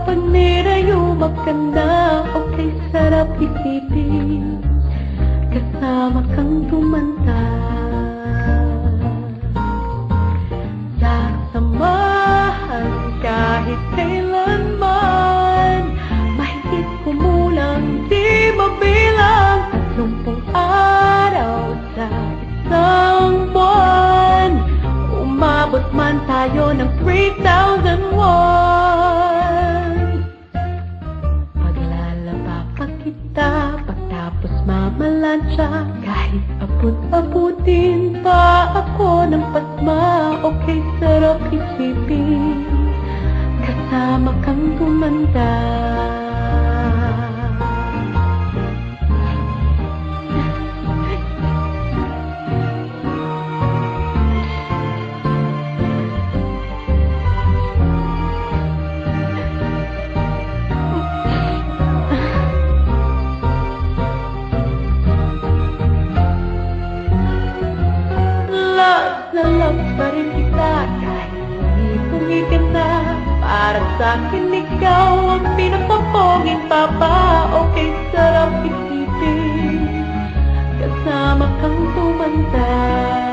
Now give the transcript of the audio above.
Pag nirayumak ka na, okay, sarap isipin kasama kang tumanda. Sasamahan kahit kailanman, mahigit kumulang di mabilang 30 araw sa isang buwan. Umabot man tayo ng 3,001. Paglalaba pa kita pagtapos mamalansya, kahit abot-abutin pa ako ng pasma, okay, sarap isipin kasama kang tumanda. Lalab pa rin kita kahit hindi kumikita. Para sa'kin ikaw ang pinapaponging papa, okay, sarap isipin kasama kang tumanda.